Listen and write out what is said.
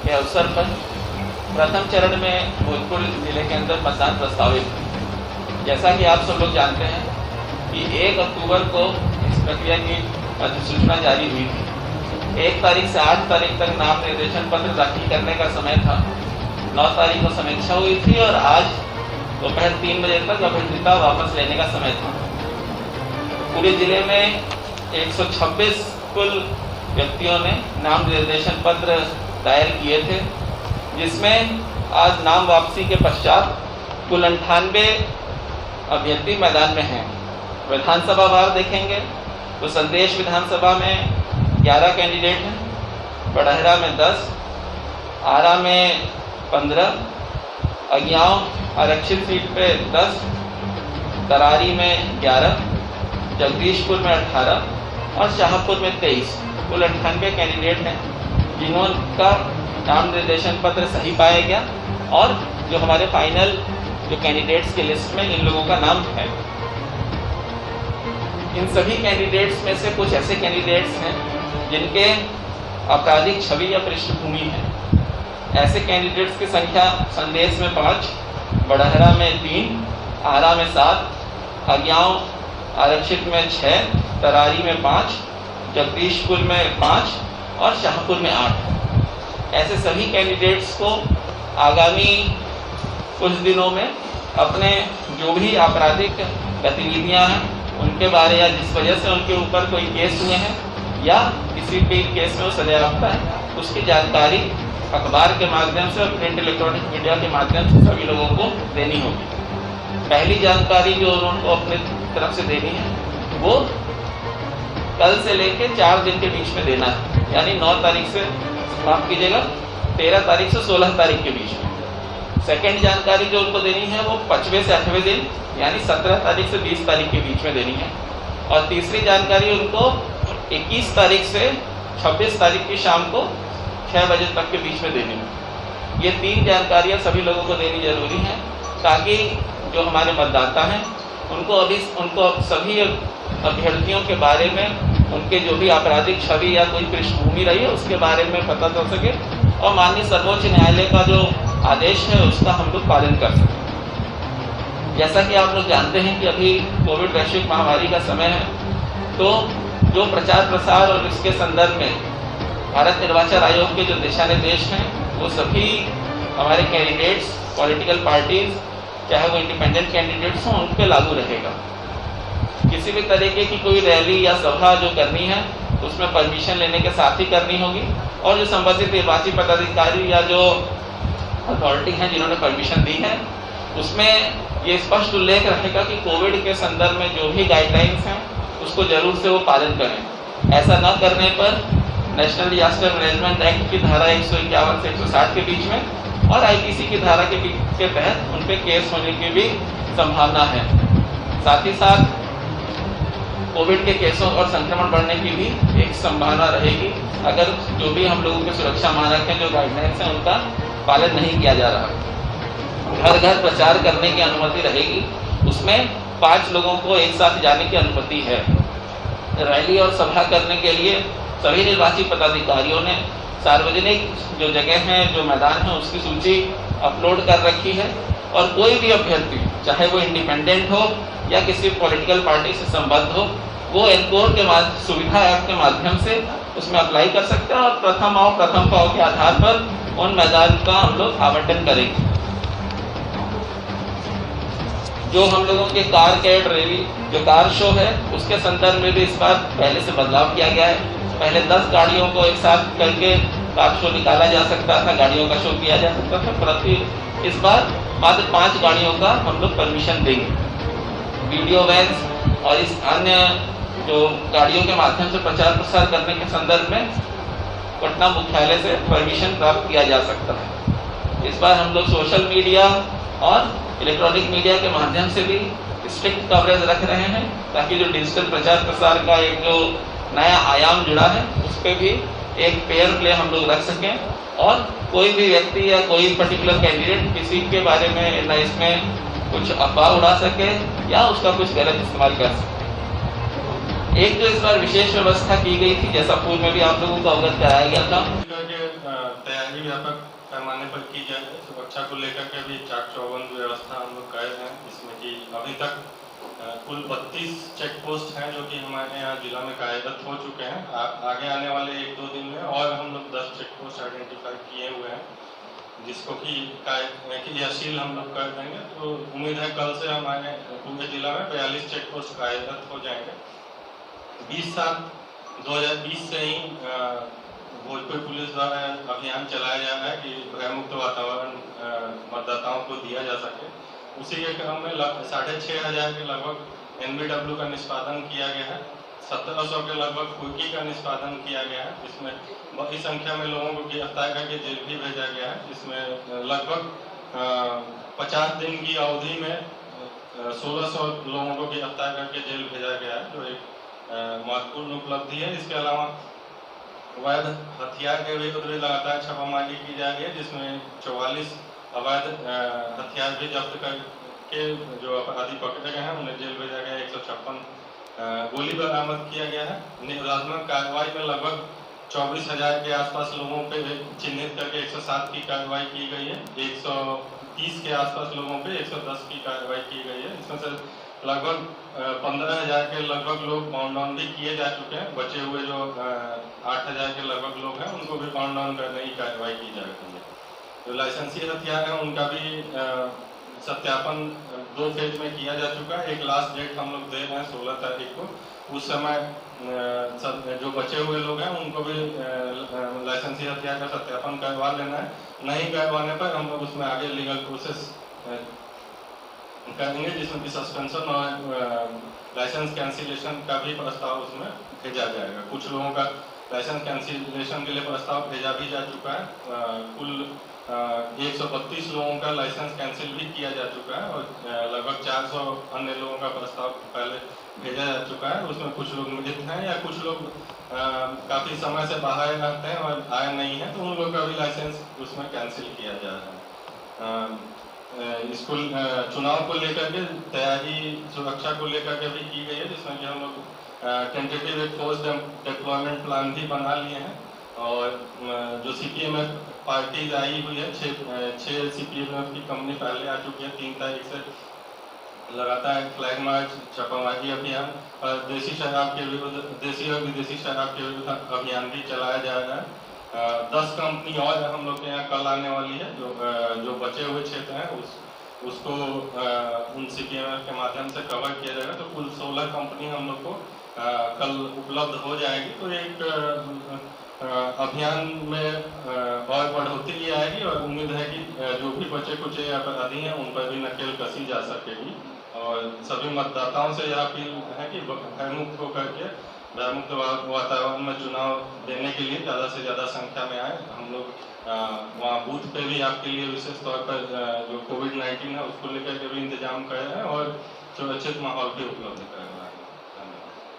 के अवसर पर प्रथम चरण में भोजपुर जिले के अंदर मतदान प्रस्तावित है। जैसा कि आप सब लोग जानते हैं कि 1 अक्टूबर को इस प्रक्रिया की अधिसूचना जारी हुई थी। 1 तारीख से 8 तारीख तक नाम निर्देशन पत्र दाखिल करने का समय था। 9 तारीख को समीक्षा हुई थी और आज दोपहर 3 बजे तक अभिनेता वापस लेने का समय था। पूरे जिले में 126 कुल व्यक्तियों ने नाम निर्देशन पत्र दायर किए थे, जिसमें आज नाम वापसी के पश्चात कुल 98 अभ्यर्थी मैदान में हैं। विधानसभा वार देखेंगे तो संदेश विधानसभा में 11 कैंडिडेट हैं, बड़हरा में 10, आरा में 15, अज्ञाव आरक्षित सीट पे 10, तरारी में 11, जगदीशपुर में 18 और शाहपुर में 23, कुल 98 कैंडिडेट हैं जिनका नाम निर्देशन पत्र सही पाया गया और जो हमारे फाइनल जो कैंडिडेट्स की लिस्ट में इन लोगों का नाम है। इन सभी कैंडिडेट्स में से कुछ ऐसे कैंडिडेट्स हैं जिनके आपराधिक छवि या पृष्ठभूमि है। ऐसे कैंडिडेट्स की संख्या संदेश में 5, बड़हरा में 3, आरा में 7, अज्ञाव आरक्षित में 6, तरारी में 5, जगदीशपुर में 5 और शाहपुर में 8। ऐसे सभी कैंडिडेट्स को आगामी कुछ दिनों में अपने जो भी आपराधिक गतिविधियां हैं उनके बारे या जिस वजह से उनके ऊपर कोई केस हुए हैं या किसी भी केस में वो सजायाफ्ता है, उसकी जानकारी अखबार के माध्यम से और प्रिंट इलेक्ट्रॉनिक मीडिया के माध्यम से सभी लोगों को देनी होगी। पहली जानकारी जो उनको अपने तरफ से देनी है वो कल से लेके 4 दिन के बीच में देना है, यानी 9 तारीख से माफ कीजिएगा 13 तारीख से 16 तारीख के बीच में। सेकेंड जानकारी जो उनको देनी है वो 5वें से 8वें दिन यानी 17 तारीख से 20 तारीख के बीच में देनी है। और तीसरी जानकारी उनको 21 तारीख से 26 तारीख की शाम को 6 बजे तक के बीच में देनी है। ये 3 जानकारियाँ सभी लोगों को देनी जरूरी है ताकि जो हमारे मतदाता हैं उनको सभी अभ्यर्थियों के बारे में उनके जो भी आपराधिक छवि या कोई पृष्ठभूमि रही है उसके बारे में पता चल सके और माननीय सर्वोच्च न्यायालय का जो आदेश है उसका हम लोग पालन कर सकें। जैसा कि आप लोग जानते हैं कि अभी कोविड वैश्विक महामारी का समय है, तो जो प्रचार प्रसार और इसके संदर्भ में भारत निर्वाचन आयोग के जो दिशा निर्देश हैं वो सभी हमारे कैंडिडेट्स, पॉलिटिकल पार्टीज, चाहे वो इंडिपेंडेंट कैंडिडेट्स हों, उन पर लागू रहेगा। किसी भी तरीके की कोई रैली या सभा जो करनी है उसमें परमिशन लेने के साथ ही करनी होगी और जो संबंधित निर्वाची पदाधिकारी या जो अथॉरिटी हैं जिन्होंने परमिशन दी है उसमें ये स्पष्ट उल्लेख रहेगा कि कोविड के संदर्भ में जो भी गाइडलाइंस हैं उसको जरूर से वो पालन करें। ऐसा न करने पर नेशनल डिजास्टर मैनेजमेंट एक्ट की धारा 151 से 160 के बीच में और आईपीसी की धारा के तहत उन पर केस होने की भी संभावना है। साथ ही साथ कोविड के केसों और संक्रमण बढ़ने की भी एक संभावना रहेगी अगर जो भी हम लोगों के सुरक्षा मानक हैं, जो गाइडलाइंस हैं, उनका पालन नहीं किया जा रहा। घर घर प्रचार करने की अनुमति रहेगी, उसमें 5 लोगों को एक साथ जाने की अनुमति है। रैली और सभा करने के लिए सभी निर्वाची पदाधिकारियों ने सार्वजनिक जो जगह हैं, जो मैदान है, उसकी सूची अपलोड कर रखी है और कोई भी अभ्यर्थी चाहे वो इंडिपेंडेंट हो या किसी पॉलिटिकल पार्टी से संबद्ध हो, वो एनकोर के सुविधा ऐप के माध्यम से उसमें अप्लाई कर सकते हैं और प्रथम आओ प्रथम पाओ के आधार पर उन मैदान का हम लोग आवंटन करेंगे। जो हम लोगों के कार कैट रैली जो कार शो है उसके संदर्भ में भी इस बार पहले से बदलाव किया गया है। पहले 10 गाड़ियों को एक साथ करके कार शो निकाला जा सकता था, गाड़ियों का शो किया जा सकता था, परंतु इस बार मात्र 5 गाड़ियों का हम लोग परमिशन देंगे। वीडियो वैन्स और इस अन्य जो गाड़ियों के माध्यम से प्रचार प्रसार करने के संदर्भ में पटना मुख्यालय से परमिशन प्राप्त किया जा सकता है। इस बार हम लोग सोशल मीडिया और इलेक्ट्रॉनिक मीडिया के माध्यम से भी स्ट्रिक्ट कवरेज रख रहे हैं ताकि जो डिजिटल प्रचार प्रसार का एक जो नया आयाम जुड़ा है उस पर भी एक फेयर प्ले हम लोग रख सकें और कोई भी व्यक्ति या कोई पर्टिकुलर कैंडिडेट किसी के बारे में न इसमें कुछ अफवाह उड़ा सके या उसका कुछ गलत इस्तेमाल कर सके। एक जो इस बार विशेष व्यवस्था की गई थी, जैसा पूर्व में भी आप लोगों को अवगत कराया गया था, तैयारी व्यापक पैमाने पर की जाए। सुरक्षा को लेकर के भी चाक चौबंद व्यवस्था हम लोग कर रहे हैं, जिसमें कि अभी तक कुल 32 चेक पोस्ट हैं जो कि हमारे यहाँ जिला में कार्यरत हो चुके हैं। आगे आने वाले 1-2 दिन में और हम लोग 10 चेक पोस्ट आइडेंटिफाई किए हुए हैं, जिसको कि क्रियाशील हम लोग कर देंगे। तो उम्मीद है कल से हमारे पूरे जिला में 42 चेक पोस्ट कार्यरत हो जाएंगे। 20/7/2020 से ही भोजपुर पुलिस द्वारा अभियान चलाया जा रहा है कि भयमुक्त वातावरण मतदाताओं को दिया जा सके। उसी के क्रम में 6,500 के लगभग NBW का निष्पादन किया गया है। 1700 के लगभग कुर्की का निष्पादन किया गया है, जिसमें बड़ी संख्या में लोगों को गिरफ्तार करके जेल भी भेजा गया है। जिसमें लगभग 50 दिन की अवधि में 1600 लोगों को गिरफ्तार करके जेल भेजा गया है, जो एक महत्वपूर्ण उपलब्धि है। इसके अलावा अवैध हथियार के विरुद्ध भी लगातार छापामारी की जा रही है, जिसमें 44 अवैध हथियार भी जब्त करके जो अपराधी पकड़े गए हैं उन्हें जेल भेजा गया। 156 गोली बरामद किया गया है। निगरात्मक कार्रवाई में लगभग 24,000 के आसपास लोगों पे चिन्हित करके 107 की कार्रवाई की गई है। 130 के आसपास लोगों पे 110 की कार्रवाई की गई है। इसमें से लगभग 15,000 के लगभग लोग बाउंड डाउन भी किए जा चुके हैं। बचे हुए जो 8,000 के लगभग लोग हैं उनको भी बाउंड डाउन करने की कार्रवाई की जा रही है। जो लाइसेंसी हथियार हैं उनका भी सत्यापन 2 फेज में किया जा चुका है। एक लास्ट डेट हम लोग दे रहे हैं 16 तारीख को। उस समय जो बचे हुए लोग हैं उनको भी लाइसेंसी हथियार का सत्यापन करवा लेना है। नहीं करवाने पर हम लोग उसमें आगे लीगल प्रोसेस करेंगे, जिसमें कि सस्पेंशन और लाइसेंस कैंसिलेशन का भी प्रस्ताव उसमें भेजा जाएगा। कुछ लोगों का लाइसेंस कैंसिलेशन के लिए प्रस्ताव भेजा भी जा चुका है। कुल 132 लोगों का लाइसेंस कैंसिल भी किया जा चुका है और लगभग 400 अन्य लोगों का प्रस्ताव पहले भेजा जा चुका है। उसमें कुछ लोग निहित हैं या कुछ लोग काफ़ी समय से बाहर रहते हैं और आए नहीं हैं, तो उन लोगों का भी लाइसेंस उसमें कैंसिल किया जा रहा है। इसको चुनाव को लेकर के तैयारी सुरक्षा को लेकर के भी की गई है, जिसमें कि हम लोग टेंटेटिव फोर्स डिप्लॉयमेंट प्लान भी बना लिए हैं। और जो CPMF पार्टीज आई हुई है, 6 CPMF की कंपनी पहले आ चुकी है। 3 तारीख से लगातार फ्लैग मार्च, छापामारी अभियान और देसी शराब के विरुद्ध, देसी और विदेशी शराब के विरुद्ध अभियान भी चलाया जा रहा है। 10 कंपनी और हम लोग के यहाँ कल आने वाली है। जो बचे हुए क्षेत्र हैं उसको उन CPMF के माध्यम से कवर किया जाएगा। तो कुल 16 कंपनी हम लोग को कल उपलब्ध हो जाएगी। तो एक अभियान में और बढ़ोतरी आएगी और उम्मीद है कि जो भी बचे कुछ अपराधी हैं उन पर भी नकेल कसी जा सकेगी। और सभी मतदाताओं से यह अपील है कि भयमुक्त होकर के भयमुक्त वातावरण में चुनाव देने के लिए ज़्यादा से ज़्यादा संख्या में आए। हम लोग वहाँ बूथ पे भी आपके लिए विशेष तौर पर जो COVID-19 है उसको लेकर के भी इंतजाम कर रहे हैं और सुरक्षित माहौल भी उपलब्ध कर रहे हैं।